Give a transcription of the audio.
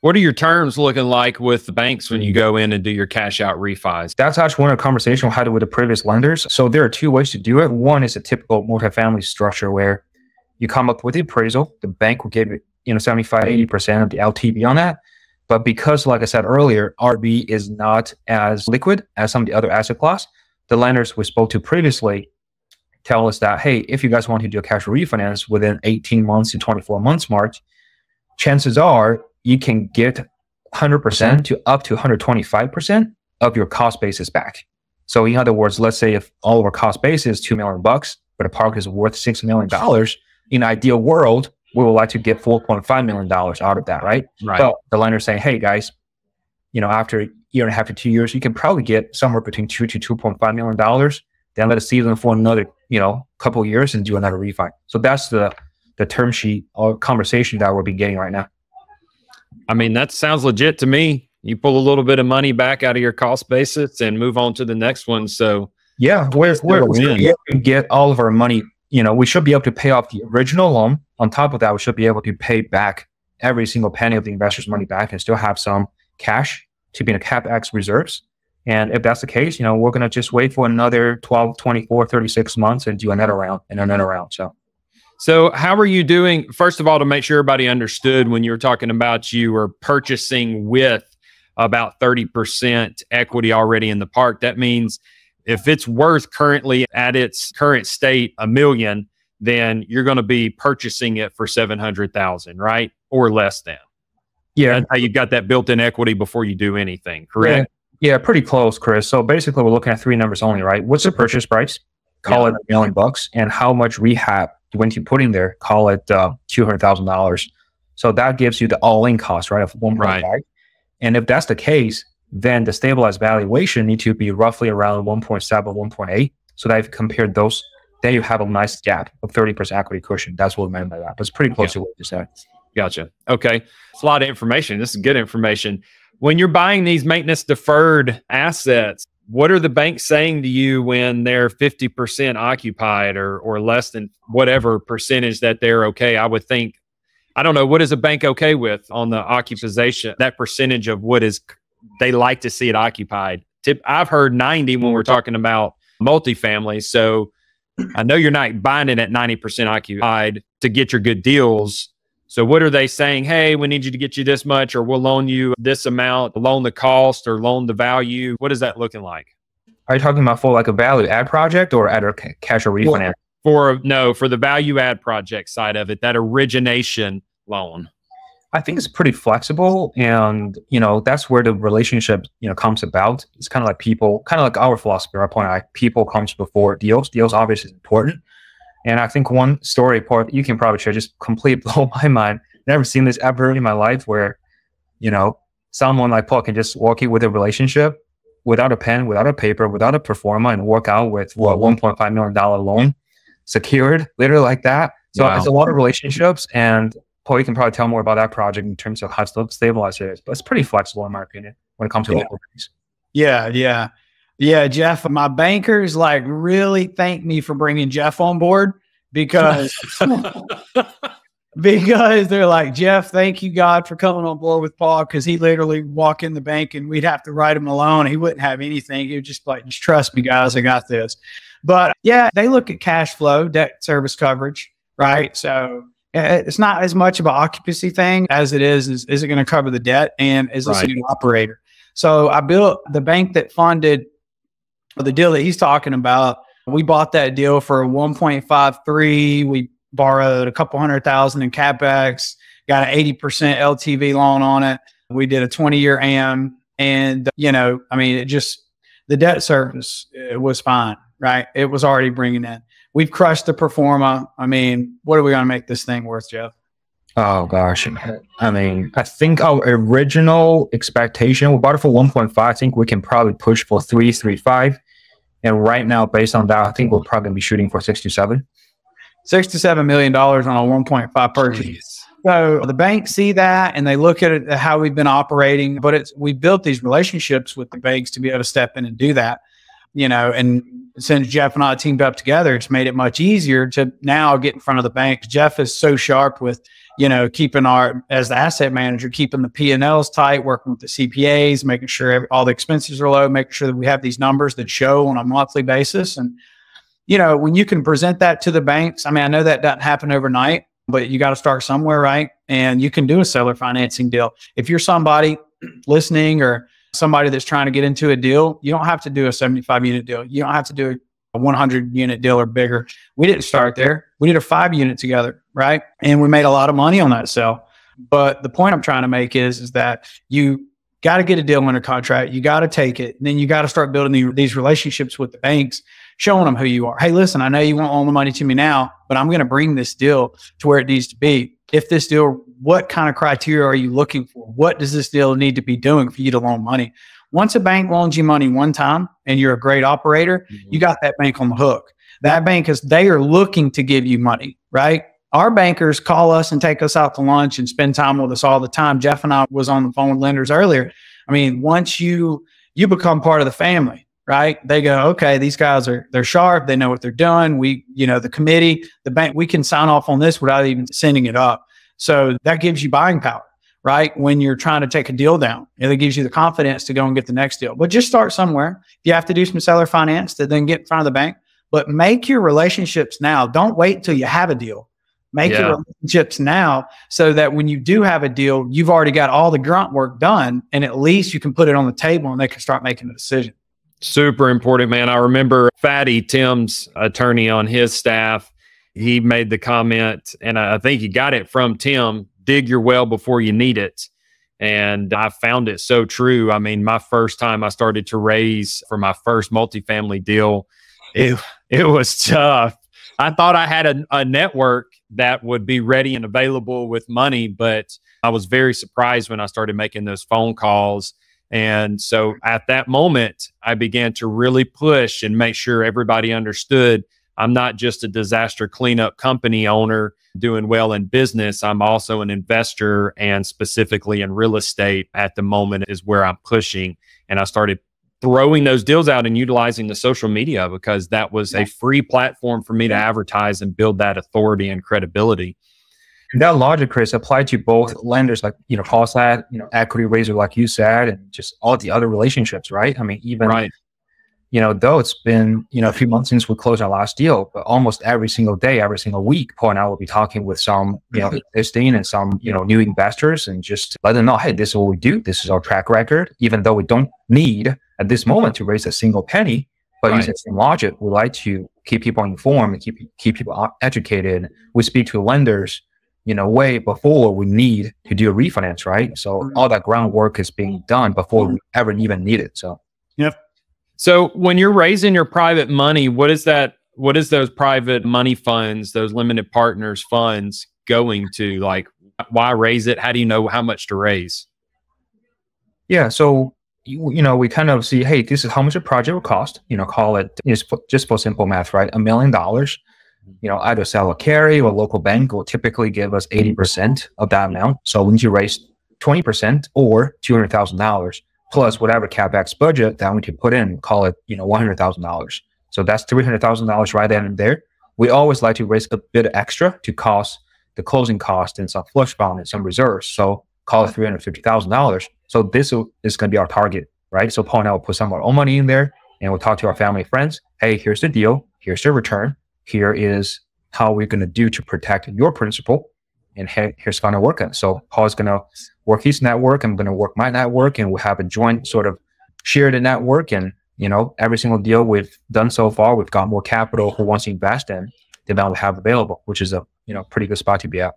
What are your terms looking like with the banks when you go in and do your cash out refis? That's actually one of the conversations we had with the previous lenders. So there are two ways to do it. One is a typical multifamily structure where you come up with the appraisal. The bank will give you 75, 80% of the LTV on that. But because, like I said earlier, RB is not as liquid as some of the other asset class, the lenders we spoke to previously tell us that, hey, if you guys want to do a cash refinance within 18 months to 24 months mark, chances are you can get 100% to up to 125% of your cost basis back. So in other words, let's say if all of our cost base is $2 million, but a park is worth $6 million, in an ideal world, we would like to get $4.5 million out of that, right? Right. Well, the lender's saying, hey guys, after a year and a half to 2 years, you can probably get somewhere between $2 to $2.5 million. Then let us see them for another, couple of years and do another refi. So that's the term sheet or conversation that we'll be getting right now. I mean, that sounds legit to me. You pull a little bit of money back out of your cost basis and move on to the next one. So yeah, we get all of our money. We should be able to pay off the original loan. On top of that, we should be able to pay back every single penny of the investor's money back and still have some cash to be in a CapEx reserves. And if that's the case, we're going to just wait for another 12, 24, 36 months and do another round and another round. So how are you doing? First of all, to make sure everybody understood, when you were talking about you were purchasing with about 30% equity already in the park, that means if it's worth currently at its current state $1 million, then you're going to be purchasing it for $700,000, right? Or less than. Yeah. That's how you got that built-in equity before you do anything, correct? Yeah, pretty close, Chris. So basically we're looking at three numbers only, right? What's the purchase price? Call it $1 million. And how much rehab when you put in there, call it $200,000. So that gives you the all-in cost, right, of 1.5. Right. And if that's the case, then the stabilized valuation needs to be roughly around 1.7, 1.8. So that if you compare those, then you have a nice gap of 30% equity cushion. That's what we meant by that. But it's pretty close to what you said. Gotcha. Okay. It's a lot of information. This is good information. When you're buying these maintenance deferred assets, what are the banks saying to you when they're 50% occupied or less than whatever percentage that they're okay? I would think, I don't know, what is a bank okay with on the occupancy, that percentage of what is they like to see it occupied? I've heard 90 when we're talking about multifamily. So I know you're not buying it at 90% occupied to get your good deals. So what are they saying? Hey, we need you to get you this much, or we'll loan you this amount, loan the cost or loan the value. What is that looking like? Are you talking about for like a value add project or at a cash or refinance? For the value add project side of it, that origination loan. I think it's pretty flexible, and that's where the relationship comes about. It's kind of like people, kind of like our philosophy, our point. Like people comes before deals. Deals obviously is important. And I think one story part you can probably share just completely blow my mind. Never seen this ever in my life where, someone like Paul can just walk in with a relationship without a pen, without a paper, without a pro forma and work out with $1.5 million loan secured, literally like that. So wow. It's a lot of relationships, and Paul, you can probably tell more about that project in terms of how stabilized it is, but it's pretty flexible in my opinion when it comes to local banks. Yeah, Jeff, my bankers really thank me for bringing Jeff on board because they're like, Jeff, thank you God for coming on board with Paul, because he literally walk in the bank and we'd have to write him a loan. He wouldn't have anything. He would just just trust me, guys, I got this. But yeah, they look at cash flow, debt service coverage, right? So it's not as much of an occupancy thing as it is it going to cover the debt, and is this a new operator? So I built the bank that funded the deal that he's talking about. We bought that deal for 1.53. We borrowed a couple $100,000 in CapEx, got an 80% LTV loan on it. We did a 20-year AM, and the debt service, it was fine, right? It was already bringing in. We've crushed the pro forma. What are we going to make this thing worth, Jeff? Oh gosh. I think our original expectation, we bought it for 1.5. I think we can probably push for 3.35. And right now, based on that, I think we're probably going to be shooting for $6 to $7 million on a 1.5 purchase. Jeez. So the banks see that and they look at it, how we've been operating, but we built these relationships with the banks to be able to step in and do that. and since Jeff and I teamed up together, it's made it much easier to now get in front of the bank. Jeff is so sharp with, keeping as the asset manager, keeping the P&Ls tight, working with the CPAs, making sure all the expenses are low, making sure that we have these numbers that show on a monthly basis. And, when you can present that to the banks, I mean, I know that doesn't happen overnight, but you got to start somewhere, right? And you can do a seller financing deal. If you're somebody listening or somebody that's trying to get into a deal, you don't have to do a 75-unit deal. You don't have to do a 100-unit deal or bigger. We didn't start there. We did a 5-unit together, right? And we made a lot of money on that sale. But the point I'm trying to make is that you got to get a deal under contract. You got to take it. And then you got to start building these relationships with the banks, showing them who you are. Hey, listen, I know you won't loan the money to me now, but I'm going to bring this deal to where it needs to be. If this deal, what kind of criteria are you looking for? What does this deal need to be doing for you to loan money? Once a bank loans you money one time and you're a great operator, you got that bank on the hook. That bank they are looking to give you money, right? Our bankers call us and take us out to lunch and spend time with us all the time. Jeff and I was on the phone with lenders earlier. I mean, once you become part of the family, right? They go, okay, these guys they're sharp. They know what they're doing. The committee, the bank, we can sign off on this without even sending it up. So that gives you buying power, right? When you're trying to take a deal down, it gives you the confidence to go and get the next deal. But just start somewhere. If you have to do some seller finance to then get in front of the bank, but make your relationships now. Don't wait until you have a deal. Make your relationships now so that when you do have a deal, you've already got all the grunt work done, and at least you can put it on the table and they can start making a decision. Super important, man. I remember Fatty, Tim's attorney on his staff, he made the comment, and I think he got it from Tim, dig your well before you need it. And I found it so true. I mean, my first time I started to raise for my first multifamily deal, it was tough. I thought I had a network that would be ready and available with money, but I was very surprised when I started making those phone calls. And so at that moment, I began to really push and make sure everybody understood I'm not just a disaster cleanup company owner doing well in business. I'm also an investor, and specifically in real estate at the moment is where I'm pushing. And I started throwing those deals out and utilizing the social media because that was a free platform for me to advertise and build that authority and credibility. And that logic, Chris, applied to both lenders like, CallSat, Equity Raiser, like you said, and just all the other relationships, right? I mean, even, though it's been, a few months since we closed our last deal, but almost every single day, every single week, Paul and I will be talking with some, existing and some, new investors, and just let them know, hey, this is what we do. This is our track record, even though we don't need at this moment to raise a single penny, but using the same logic, we like to keep people informed and keep people educated. We speak to lenders, way before we need to do a refinance, right? So all that groundwork is being done before we ever even need it. So, So when you're raising your private money, what is those private money funds, those limited partners funds going to? Like, why raise it? How do you know how much to raise? Yeah. So, we kind of see, hey, this is how much a project will cost, call it, just for simple math, right? $1 million. Either sell or carry or local bank will typically give us 80% of that amount. So we need to raise 20% or $200,000 plus whatever CapEx budget that we can put in, call it, $100,000. So that's $300,000 right then and there. We always like to raise a bit extra to cost the closing cost and some flush bond and some reserves. So call it $350,000. So this is going to be our target, right? So Paul and I will put some of our own money in there, and we'll talk to our family and friends. Hey, here's the deal. Here's the return. Here is how we're going to do to protect your principal, and here's going to work it. So Paul's going to work his network. I'm going to work my network, and we'll have a joint sort of share the network. And, every single deal we've done so far, we've got more capital who wants to invest in than we have available, which is a, pretty good spot to be at.